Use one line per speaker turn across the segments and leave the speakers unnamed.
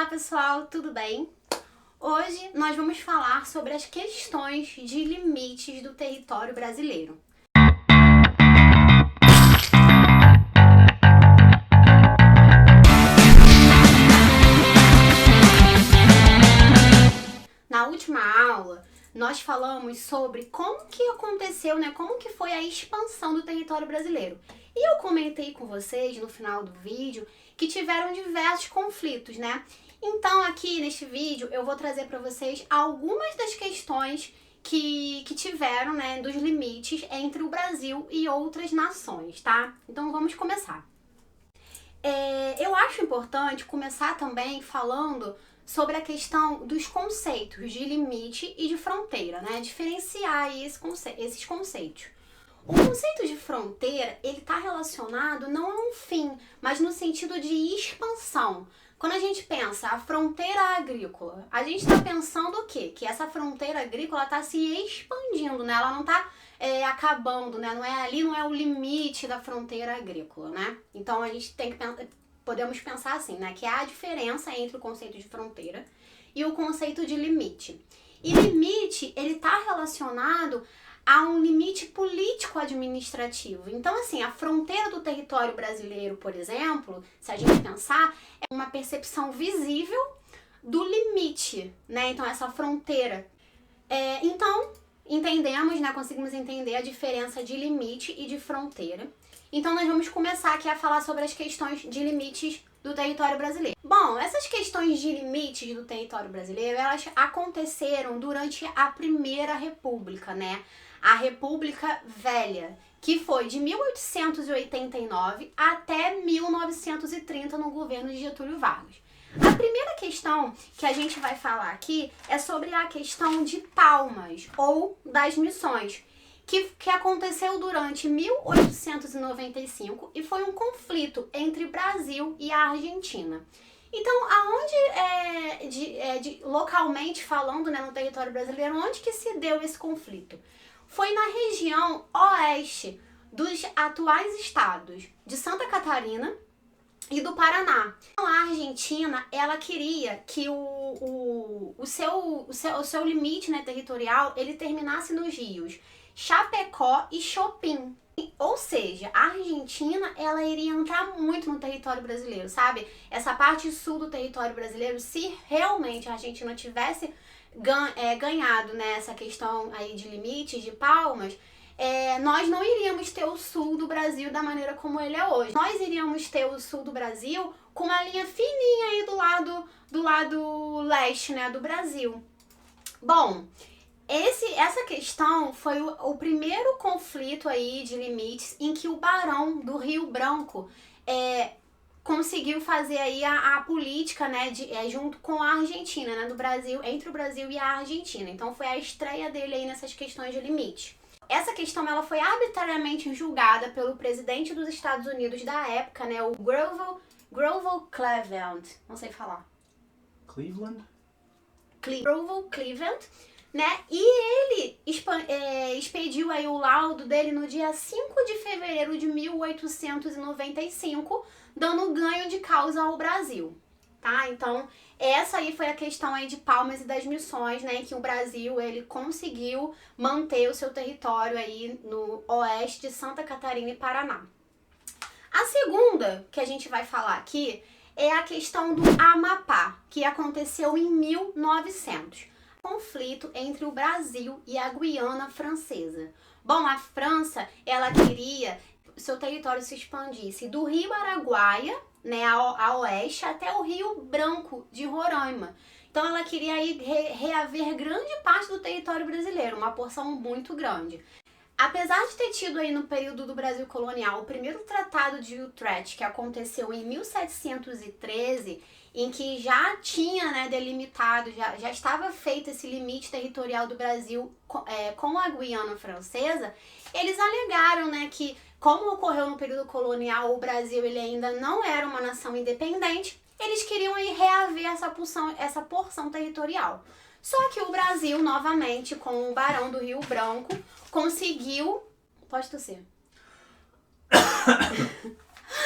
pessoal, tudo bem? Hoje nós vamos falar sobre as questões de limites do território brasileiro. Na última aula, nós falamos sobre como que aconteceu, como que foi a expansão do território brasileiro. E eu comentei com vocês no final do vídeo que tiveram diversos conflitos, Então aqui neste vídeo eu vou trazer para vocês algumas das questões que tiveram, dos limites entre o Brasil e outras nações, tá? Então vamos começar. Eu acho importante começar também falando sobre a questão dos conceitos de limite e de fronteira, Diferenciar aí esses conceitos. O conceito de fronteira, ele está relacionado não a um fim, mas no sentido de expansão. Quando a gente pensa a fronteira agrícola, a gente está pensando o quê? Que essa fronteira agrícola está se expandindo, Ela não está acabando, Não é o limite da fronteira agrícola, Então a gente tem que podemos pensar assim, que há a diferença entre o conceito de fronteira e o conceito de limite. E limite, ele está relacionado a um limite político-administrativo. Então, assim, a fronteira do território brasileiro, por exemplo, se a gente pensar, é uma percepção visível do limite, Então, essa fronteira. Então, entendemos, conseguimos entender a diferença de limite e de fronteira. Então, nós vamos começar aqui a falar sobre as questões de limites do território brasileiro. Bom, essas questões de limites do território brasileiro, elas aconteceram durante a Primeira República, A República Velha, que foi de 1889 até 1930 no governo de Getúlio Vargas. A primeira questão que a gente vai falar aqui é sobre a questão de Palmas ou das Missões, que aconteceu durante 1895 e foi um conflito entre Brasil e a Argentina. Então, localmente falando, no território brasileiro, onde que se deu esse conflito? Foi na região oeste dos atuais estados de Santa Catarina e do Paraná. A Argentina, ela queria que o seu limite territorial, ele terminasse nos rios Chapecó e Chopin. Ou seja, a Argentina, ela iria entrar muito no território brasileiro, sabe? Essa parte sul do território brasileiro, se realmente a Argentina tivesse ganhado essa questão aí de limites, de Palmas, nós não iríamos ter o sul do Brasil da maneira como ele é hoje. Nós iríamos ter o sul do Brasil com uma linha fininha aí do lado leste, do Brasil. Bom, essa questão foi o primeiro conflito aí de limites em que o Barão do Rio Branco conseguiu fazer aí a política, junto com a Argentina, do Brasil, entre o Brasil e a Argentina. Então foi a estreia dele aí nessas questões de limite. Essa questão ela foi arbitrariamente julgada pelo presidente dos Estados Unidos da época, o Grover Cleveland, não sei falar.
Cleveland?
Grover Cleveland. E ele expediu aí o laudo dele no dia 5 de fevereiro de 1895, dando ganho de causa ao Brasil, tá? Então, essa aí foi a questão aí de Palmas e das Missões, em que o Brasil, ele conseguiu manter o seu território aí no oeste de Santa Catarina e Paraná. A segunda que a gente vai falar aqui é a questão do Amapá, que aconteceu em 1900. Conflito entre o Brasil e a Guiana Francesa. Bom, a França, ela queria que seu território se expandisse do Rio Araguaia, a oeste, até o Rio Branco de Roraima. Então ela queria aí reaver grande parte do território brasileiro, uma porção muito grande. Apesar de ter tido aí no período do Brasil colonial o primeiro Tratado de Utrecht, que aconteceu em 1713, em que já tinha delimitado, já estava feito esse limite territorial do Brasil com a Guiana Francesa, eles alegaram que, como ocorreu no período colonial, o Brasil ele ainda não era uma nação independente, eles queriam aí reaver essa porção territorial. Só que o Brasil, novamente, com o Barão do Rio Branco, conseguiu... Pode tossir.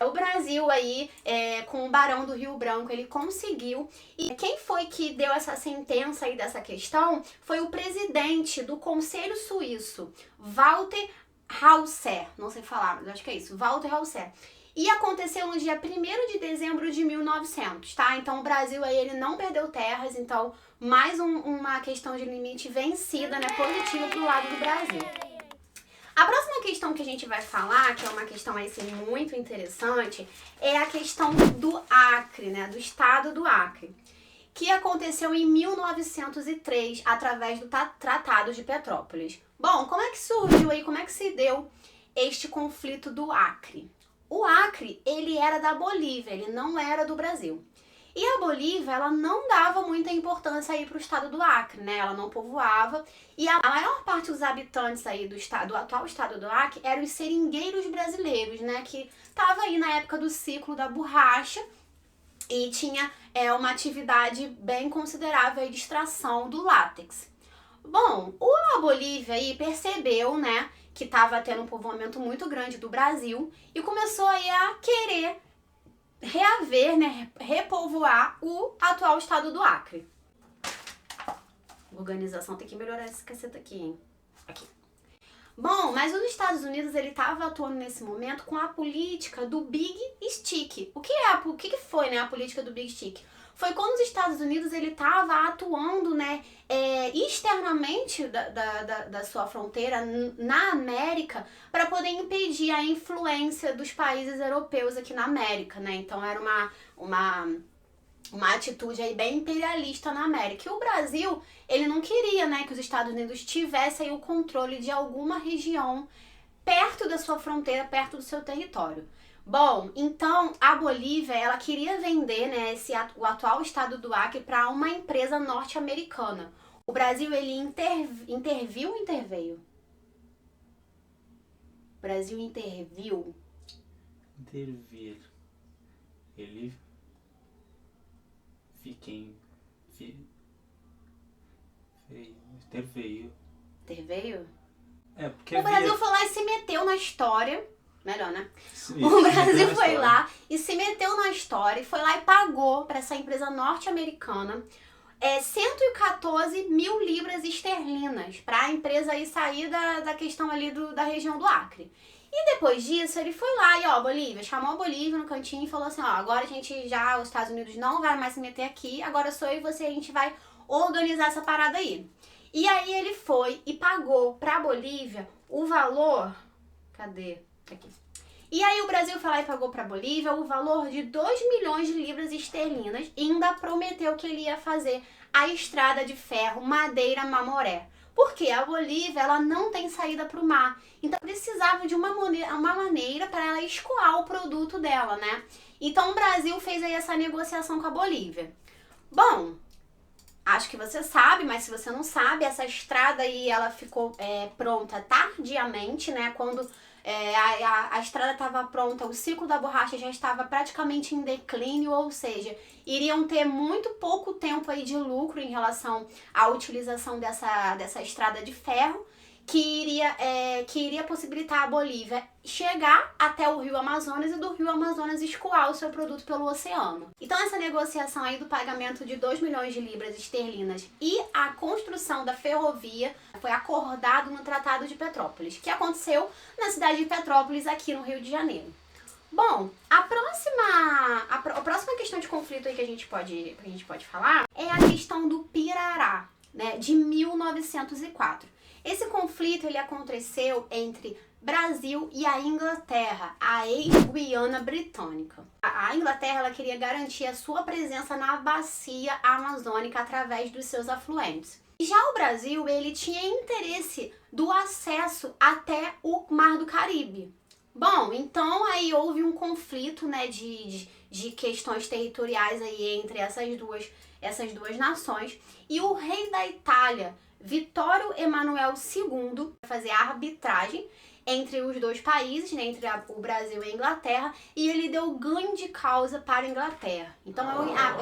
O Brasil aí, com o Barão do Rio Branco, ele conseguiu. E quem foi que deu essa sentença aí dessa questão foi o presidente do Conselho Suíço, Walter Hauser. Não sei falar, mas acho que é isso, Walter Hauser. E aconteceu no dia 1º de dezembro de 1900, tá? Então o Brasil aí, ele não perdeu terras, então mais uma questão de limite vencida, né, positiva pro lado do Brasil. A próxima questão que a gente vai falar, que é uma questão aí sim, muito interessante, é a questão do Acre, né, do estado do Acre, que aconteceu em 1903, através do Tratado de Petrópolis. Bom, como é que surgiu aí, como é que se deu este conflito do Acre? O Acre, ele era da Bolívia, ele não era do Brasil. E a Bolívia, ela não dava muita importância aí para o estado do Acre, né? Ela não povoava. E a maior parte dos habitantes aí do atual estado do Acre eram os seringueiros brasileiros, né? Que tava aí na época do ciclo da borracha e tinha uma atividade bem considerável aí de extração do látex. Bom, a Bolívia aí percebeu, né, que estava tendo um povoamento muito grande do Brasil e começou aí a querer reaver, né, repovoar o atual estado do Acre. A organização tem que melhorar esse caceta aqui, hein? Aqui. Bom, mas os Estados Unidos, ele estava atuando nesse momento com a política do Big Stick. O que foi, né, a política do Big Stick? Foi quando os Estados Unidos, ele estava atuando, né, externamente da sua fronteira na América para poder impedir a influência dos países europeus aqui na América, né? Então era uma atitude aí bem imperialista na América. E o Brasil, ele não queria, né, que os Estados Unidos tivessem aí o controle de alguma região perto da sua fronteira, perto do seu território. Bom, então a Bolívia, ela queria vender, né, o atual estado do Acre para uma empresa norte-americana. O Brasil, ele interviu ou interveio? O Brasil interviu.
Intervir. Ele... Interveio.
Interveio?
Porque
o Brasil foi lá e se meteu na história. Melhor, né?
Sim,
o Brasil foi lá e se meteu na história e foi lá e pagou para essa empresa norte-americana 114 mil libras esterlinas para a empresa aí sair da questão ali da região do Acre. E depois disso, ele foi lá e, Bolívia, chamou a Bolívia no cantinho e falou assim, agora a gente os Estados Unidos não vai mais se meter aqui, agora sou eu e você, a gente vai organizar essa parada aí. E aí ele foi e pagou pra Bolívia o valor... Cadê? Aqui. E aí o Brasil foi lá e pagou pra Bolívia o valor de 2 milhões de libras esterlinas e ainda prometeu que ele ia fazer a estrada de ferro Madeira-Mamoré. Porque a Bolívia, ela não tem saída para o mar. Então precisava de uma maneira para ela escoar o produto dela, né? Então o Brasil fez aí essa negociação com a Bolívia. Bom, acho que você sabe, mas se você não sabe, essa estrada aí, ela ficou pronta tardiamente, né? Quando a estrada estava pronta, o ciclo da borracha já estava praticamente em declínio, ou seja, iriam ter muito pouco tempo aí de lucro em relação à utilização dessa estrada de ferro, que iria possibilitar a Bolívia chegar até o Rio Amazonas e do Rio Amazonas escoar o seu produto pelo oceano. Então essa negociação aí do pagamento de 2 milhões de libras esterlinas e a construção da ferrovia foi acordado no Tratado de Petrópolis, que aconteceu na cidade de Petrópolis, aqui no Rio de Janeiro. Bom, a próxima questão de conflito aí que a gente pode falar é a questão do Pirará, né, de 1904. Esse conflito, ele aconteceu entre Brasil e a Inglaterra, a ex-Guiana Britânica. A Inglaterra, ela queria garantir a sua presença na bacia amazônica através dos seus afluentes. Já o Brasil, ele tinha interesse do acesso até o Mar do Caribe. Bom, então aí houve um conflito, né, de questões territoriais aí entre essas duas nações, e o rei da Itália, Vittorio Emanuele II, vai fazer a arbitragem, entre os dois países, né, entre o Brasil e a Inglaterra, e ele deu ganho de causa para a Inglaterra. Então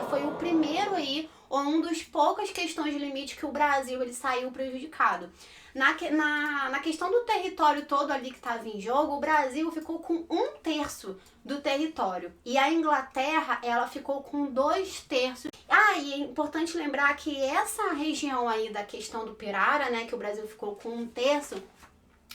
foi o primeiro aí, ou um dos poucas questões de limite que o Brasil ele saiu prejudicado. Na questão do território todo ali que estava em jogo, o Brasil ficou com 1/3 do território e a Inglaterra ela ficou com 2/3. E é importante lembrar que essa região aí da questão do Pirara, né, que o Brasil ficou com 1/3,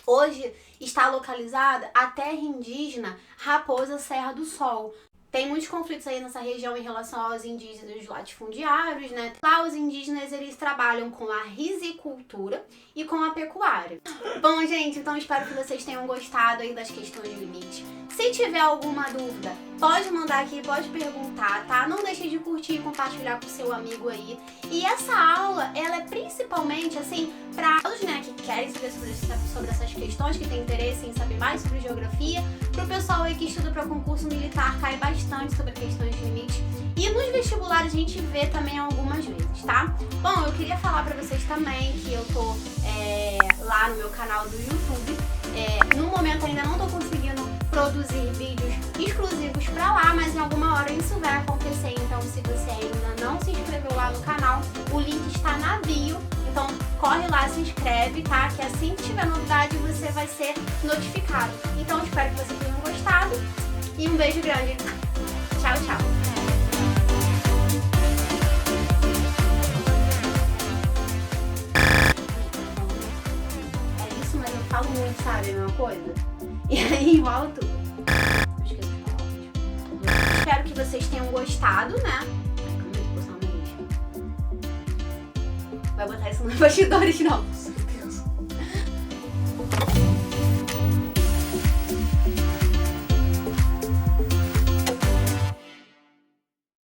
hoje está localizada a terra indígena Raposa Serra do Sol. Tem muitos conflitos aí nessa região em relação aos indígenas latifundiários, né? Lá os indígenas, eles trabalham com a rizicultura e com a pecuária. Bom, gente, então espero que vocês tenham gostado aí das questões de limite. Se tiver alguma dúvida, pode mandar aqui, pode perguntar, tá? Não deixe de curtir e compartilhar com o seu amigo aí. E essa aula, ela é principalmente, assim, para todos, né, que querem saber sobre essas questões, que têm interesse em saber mais sobre geografia, pro pessoal aí que estuda para concurso militar, cai bastante sobre questões de limite. E nos vestibulares a gente vê também algumas vezes, tá? Bom, eu queria falar pra vocês também que eu tô lá no meu canal do YouTube. No momento ainda não tô conseguindo produzir vídeos exclusivos pra lá, mas em alguma hora isso vai acontecer. Então, se você ainda não se inscreveu lá no canal, o link está na bio. Então, corre lá, se inscreve, tá? Que assim que tiver novidade, você vai ser notificado. Então, espero que vocês tenham gostado. E um beijo grande. Tchau, tchau. É isso, mas eu falo muito, sabe? A mesma coisa. E aí, enrola tudo. Eu esqueço de falar. Espero que vocês tenham gostado, né? Vai botar isso nos bastidores, não. Meu Deus.